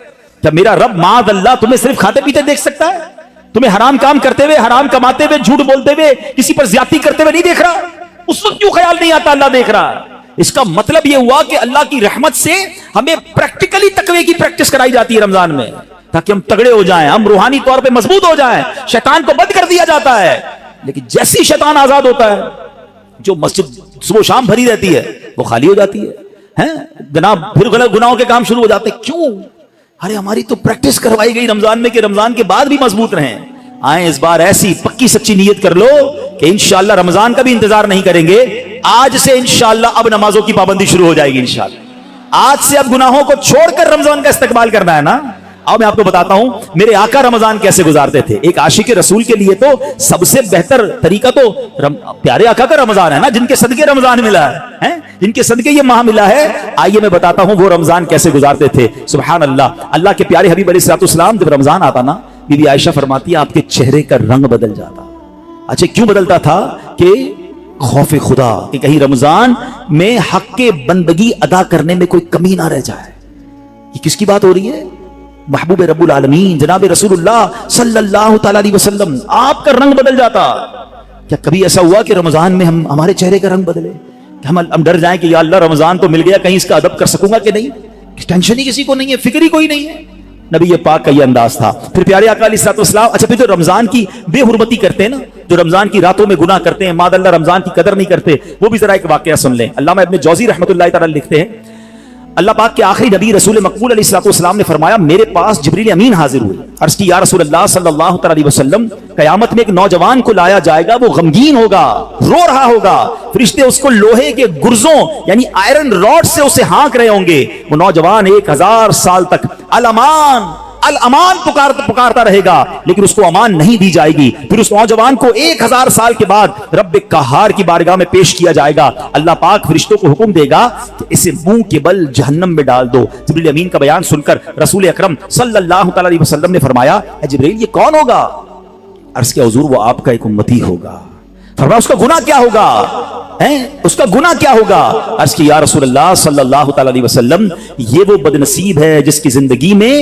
[SPEAKER 1] کیا میرا رب معاذ اللہ تمہیں صرف کھاتے پیتے دیکھ سکتا ہے؟ تمہیں حرام کام کرتے ہوئے، حرام کماتے ہوئے، جھوٹ بولتے ہوئے، کسی پر زیادتی کرتے ہوئے نہیں دیکھ رہا؟ اس وقت کیوں خیال نہیں آتا اللہ دیکھ رہا؟ اس کا مطلب یہ ہوا کہ اللہ کی رحمت سے ہمیں پریکٹیکلی تقوی کی پریکٹس کرائی جاتی ہے رمضان میں، تاکہ ہم تگڑے ہو جائیں، ہم روحانی طور پہ مضبوط ہو جائیں. شیطان کو بند کر دیا جاتا ہے، لیکن جیسی شیطان آزاد ہوتا ہے، جو مسجد صبح و شام بھری رہتی ہے وہ خالی ہو جاتی ہے. جناب پھر غلط گناہوں کے کام شروع ہو جاتے ہیں. کیوں؟ ارے ہماری تو پریکٹس کروائی گئی رمضان میں کہ رمضان کے بعد بھی مضبوط رہیں. آئیں اس بار ایسی پکی سچی نیت کر لو کہ انشاءاللہ رمضان کا بھی انتظار نہیں کریں گے. آج سے انشاءاللہ اب نمازوں کی پابندی شروع ہو جائے گی انشاءاللہ. آج سے اب گناہوں کو چھوڑ کر رمضان کا استقبال کرنا ہے نا. اب میں آپ کو بتاتا ہوں میرے آقا رمضان کیسے گزارتے تھے. ایک عاشق رسول کے لیے تو سب سے بہتر طریقہ تو پیارے آقا کا رمضان ہے نا، جن کے صدقے رمضان ملا ہے، جن کے صدقے یہ ماہ ملا ہے. آئیے میں بتاتا ہوں وہ رمضان کیسے گزارتے تھے. سبحان اللہ. اللہ کے پیارے حبیب علیہ الصلوۃ والسلام جب رمضان آتا نا، بی بی عائشہ فرماتی ہے آپ کے چہرے کا رنگ بدل جاتا. اچھا کیوں بدلتا تھا؟ کہ خوف خدا کہ کہیں رمضان میں حق کے بندگی ادا کرنے میں کوئی کمی نہ رہ جائے. یہ کس کی بات ہو رہی ہے؟ محبوب رب العالمین جناب رسول اللہ صلی اللہ تعالی علیہ وسلم، آپ کا رنگ بدل جاتا. کیا کبھی ایسا ہوا کہ رمضان میں ہمارے چہرے کا رنگ بدلے کہ ہم ڈر جائیں کہ یا اللہ رمضان تو مل گیا، کہیں اس کا ادب کر سکوں گا کہ نہیں؟ ٹینشن ہی کسی کو نہیں ہے، فکر ہی کوئی نہیں ہے. نبی پاک کا یہ انداز تھا. پھر پیارے آقا علیہ الصلوۃ والسلام، اچھا پھر جو رمضان کی بے حرمتی کرتے ہیں نا، جو رمضان کی راتوں میں گناہ کرتے ہیں، ماد اللہ رمضان کی قدر نہیں کرتے، وہ بھی ذرا ایک واقعہ سن لیں. علامہ ابن جوزی رحمۃ اللہ تعالی لکھتے ہیں اللہ پاک کے آخری نبی رسول مقبول علیہ الصلوۃ والسلام نے فرمایا میرے پاس جبریل امین حاضر ہوئے. عرض کی یا رسول اللہ صلی اللہ تعالی علیہ وسلم، قیامت میں ایک نوجوان کو لایا جائے گا، وہ غمگین ہوگا، رو رہا ہوگا، فرشتے اس کو لوہے کے گرزوں یعنی آئرن راڈ سے اسے ہانک رہے ہوں گے. وہ نوجوان 1000 سال تک الامان الامان پکارتا رہے گا، لیکن اس کو امان نہیں دی جائے گی. پھر اس نوجوان کو 1000 سال کے بعد رب قہار کی بارگاہ میں پیش کیا جائے گا. اللہ پاک فرشتوں کو حکم دے گا کہ اسے منہ کے بل جہنم میں ڈال دو. جبریل امین کا بیان سن کر رسول اکرم صلی اللہ تعالی علیہ وسلم نے فرمایا اے جبریل یہ کون ہوگا؟ عرض کیا حضور وہ آپ کا ایک امتی ہوگا. فرمایا اس کا گناہ کیا ہوگا؟ اس کا گناہ کیا ہوگا؟ عرض کی یا رسول اللہ صلی اللہ تعالی علیہ وسلم یہ وہ بدنصیب ہے جس کی زندگی میں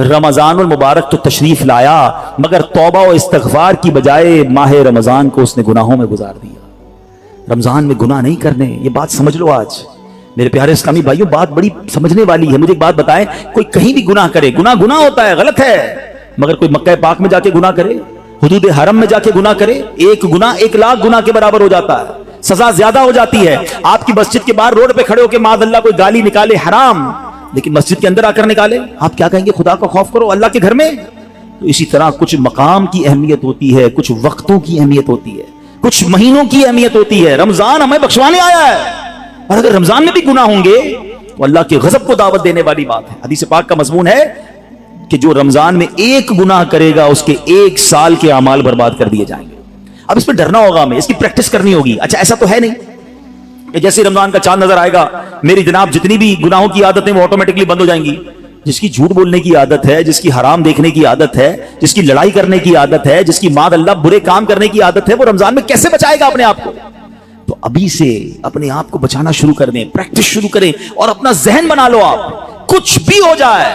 [SPEAKER 1] رمضان المبارک تو تشریف لایا مگر توبہ و استغفار کی بجائے ماہ رمضان کو اس نے گناہوں میں گزار دیا. رمضان میں گناہ نہیں کرنے، یہ بات سمجھ لو. آج میرے پیارے اسلامی بھائیوں بات بڑی سمجھنے والی ہے. مجھے ایک بات بتائیں، کوئی کہیں بھی گناہ کرے، گناہ ہوتا ہے، غلط ہے، مگر کوئی مکہ پاک میں جا کے گناہ کرے، حدود حرم میں جا کے گناہ کرے، ایک گناہ 1,00,000 گناہ کے برابر ہو جاتا ہے، سزا زیادہ ہو جاتی ہے. آپ کی مسجد کے باہر روڈ پہ کھڑے ہو کے معاذ اللہ کوئی گالی نکالے حرام، لیکن مسجد کے اندر آ کر نکالے، آپ کیا کہیں گے؟ خدا کا خوف کرو اللہ کے گھر میں. تو اسی طرح کچھ مقام کی اہمیت ہوتی ہے، کچھ وقتوں کی اہمیت ہوتی ہے، کچھ مہینوں کی اہمیت ہوتی ہے. رمضان ہمیں بخشوانے آیا ہے، اور اگر رمضان میں بھی گناہ ہوں گے تو اللہ کے غضب کو دعوت دینے والی بات ہے. حدیث پاک کا مضمون ہے کہ جو رمضان میں ایک گناہ کرے گا اس کے 1 سال کے اعمال برباد کر دیے جائیں گے. اب اس پہ ڈرنا ہوگا، ہمیں اس کی پریکٹس کرنی ہوگی. اچھا ایسا تو ہے نہیں کہ جیسے رمضان کا چاند نظر آئے گا میری جناب جتنی بھی گناہوں کی عادتیں وہ آٹومیٹکلی بند ہو جائیں گی. جس کی جھوٹ بولنے کی عادت ہے، جس کی حرام دیکھنے کی عادت ہے، جس کی لڑائی کرنے کی عادت ہے، جس کی معاذ اللہ برے کام کرنے کی عادت ہے، وہ رمضان میں کیسے بچائے گا اپنے آپ کو؟ تو ابھی سے اپنے آپ کو بچانا شروع کر دیں، پریکٹس شروع کریں اور اپنا ذہن بنا لو. آپ کچھ بھی ہو جائے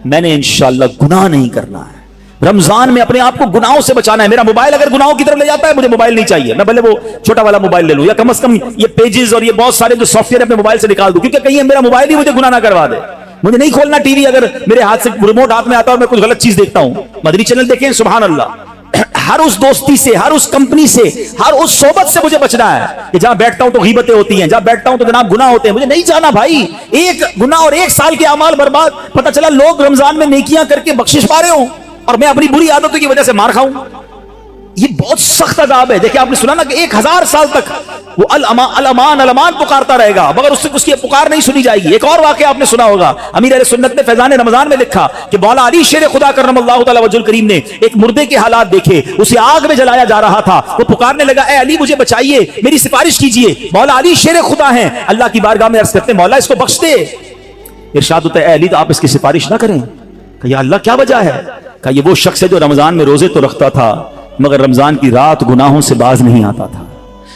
[SPEAKER 1] میں نے انشاءاللہ گناہ نہیں کرنا ہے. رمضان میں اپنے آپ کو گناہوں سے بچانا ہے. میرا موبائل اگر گناہوں کی طرف لے جاتا ہے مجھے موبائل نہیں چاہیے، میں بھلے وہ چھوٹا والا موبائل لے لوں یا کم از کم یہ پیجز اور یہ بہت سارے جو سافٹ ویئر اپنے موبائل سے نکال دوں، کیونکہ کہیں میرا موبائل ہی مجھے گناہ نہ کروا دے. مجھے نہیں کھولنا ٹی وی اگر میرے ہاتھ سے ریموٹ ہاتھ میں آتا ہے اور میں کچھ غلط چیز دیکھتا ہوں. مدنی چینل دیکھیں سبحان اللہ. ہر اس دوستی سے، ہر اس کمپنی سے، ہر اس صحبت سے مجھے بچنا ہے کہ جہاں بیٹھتا ہوں تو غیبتیں ہوتی ہیں، جہاں بیٹھتا ہوں تو جناب گناہ ہوتے ہیں. مجھے نہیں جانا بھائی. ایک گناہ اور 1 سال کے اعمال برباد. پتہ چلا لوگ رمضان میں نیکیاں کر کے بخشش پا رہے ہوں اور میں اپنی بری عادتوں کی وجہ سے مار کھاؤں. یہ بہت سخت عذاب ہے. دیکھیں آپ نے سنا نا کہ 1000 سال تک وہ الامان پکارتا رہے گا مگر اس کی پکار نہیں سنی جائے گی. ایک اور واقعہ آپ نے سنا ہوگا، امیر اہل سنت نے فیضان رمضان میں لکھا کہ مولا علی شیر خدا کرم اللہ تعالی وجہ الکریم نے ایک مردے کے حالات دیکھے، اسے آگ میں جلایا جا رہا تھا. وہ پکارنے لگا اے علی مجھے بچائیے، میری سفارش کیجیے. مولا علی شیر خدا ہیں، اللہ کی بارگاہ میں عرض کرتے مولا اس کو بخش دے. ارشاد ہوتا ہے اے علی تو آپ اس کی سفارش نہ کریں. کہ یا اللہ کیا وجہ ہے؟ کہ یہ وہ شخص ہے جو رمضان میں روزے تو رکھتا تھا مگر رمضان کی رات گناہوں سے باز نہیں آتا تھا.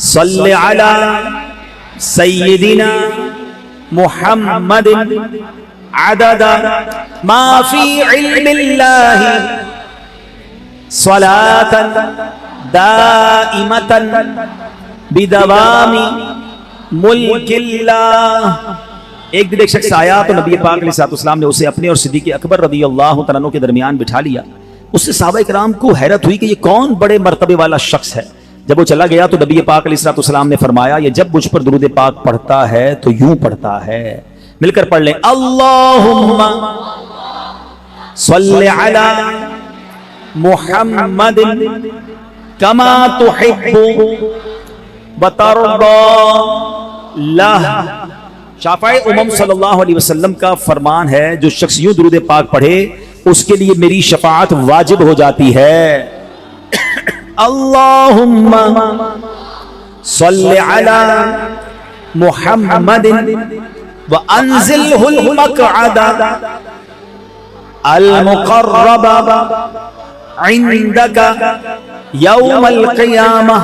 [SPEAKER 1] صلی علی سیدنا محمد عدد ما فی علم اللہ صلاۃ دائمۃ بدوام ملک اللہ. ایک دن ایک شخص آیا تو نبی پاک علیہ الصلوۃ والسلام نے اسے اپنے اور صدیق اکبر رضی اللہ تعالیٰ عنہ کے درمیان بٹھا لیا. اس سے صحابہ کرام کو حیرت ہوئی کہ یہ کون بڑے مرتبے والا شخص ہے. جب وہ چلا گیا تو نبی پاک علیہ الصلوۃ والسلام نے فرمایا یہ جب مجھ پر درود پاک پڑھتا ہے تو یوں پڑھتا ہے, مل کر پڑھ لیں, اللہم صلی علی محمد کما تحب وترضى لہ. شافعی امم صلی اللہ علیہ وسلم کا فرمان ہے جو شخص یوں درود پاک پڑھے اس کے لیے میری شفاعت واجب ہو جاتی ہے. اللہم صلی علی محمد وانزلہ المقعد المقرب عندک یوم القیامہ.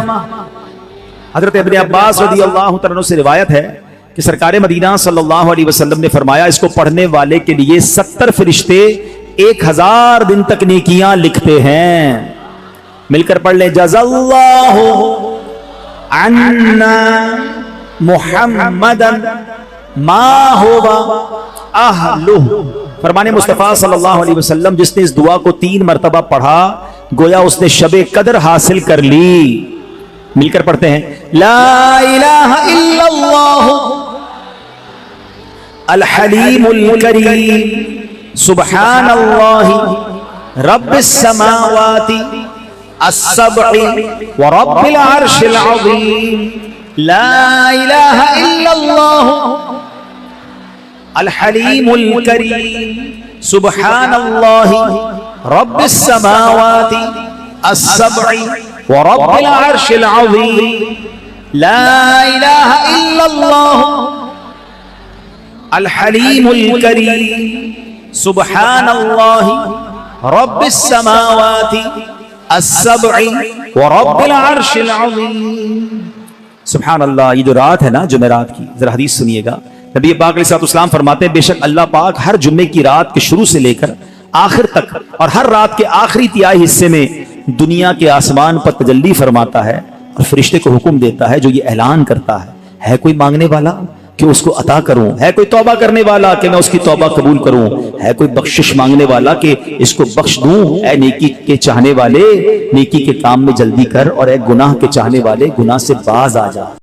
[SPEAKER 1] حضرت ابن عباس رضی اللہ عنہ سے روایت ہے کہ سرکار مدینہ صلی اللہ علیہ وسلم نے فرمایا اس کو پڑھنے والے کے لیے 70 فرشتے 1000 دن تک نیکیاں لکھتے ہیں. مل کر پڑھ لیں, جزا اللہ عنا محمدا ما ہوا اہلہ. فرمان مصطفیٰ صلی اللہ علیہ وسلم جس نے اس دعا کو 3 مرتبہ پڑھا گویا اس نے شب قدر حاصل کر لی. مل کر پڑھتے ہیں, لا الہ الا اللہ الحلیم الکریم سبحان اللہ رب السماوات السبع ورب العرش العظیم. لا الہ الا اللہ الحلیم الکریم سبحان اللہ رب السماوات السبع ورب العرش العظیم. لا الہ الا اللہ الحلیم الکریم سبحان اللہ رب السماوات السبع ورب العرش العظیم. سبحان اللہ. یہ جو رات ہے نا جمعرات کی, ذرا حدیث سنیے گا. نبی پاک علیہ الصلوۃ والسلام فرماتے ہیں بے شک اللہ پاک ہر جمعے کی رات کے شروع سے لے کر آخر تک اور ہر رات کے آخری تہائی حصے میں دنیا کے آسمان پر تجلی فرماتا ہے اور فرشتے کو حکم دیتا ہے جو یہ اعلان کرتا ہے کوئی مانگنے والا کہ اس کو عطا کروں, ہے کوئی توبہ کرنے والا کہ میں اس کی توبہ قبول کروں, ہے کوئی بخشش مانگنے والا کہ اس کو بخش دوں, اے نیکی کے چاہنے والے نیکی کے کام میں جلدی کر اور اے گناہ کے چاہنے والے گناہ سے باز آ جا.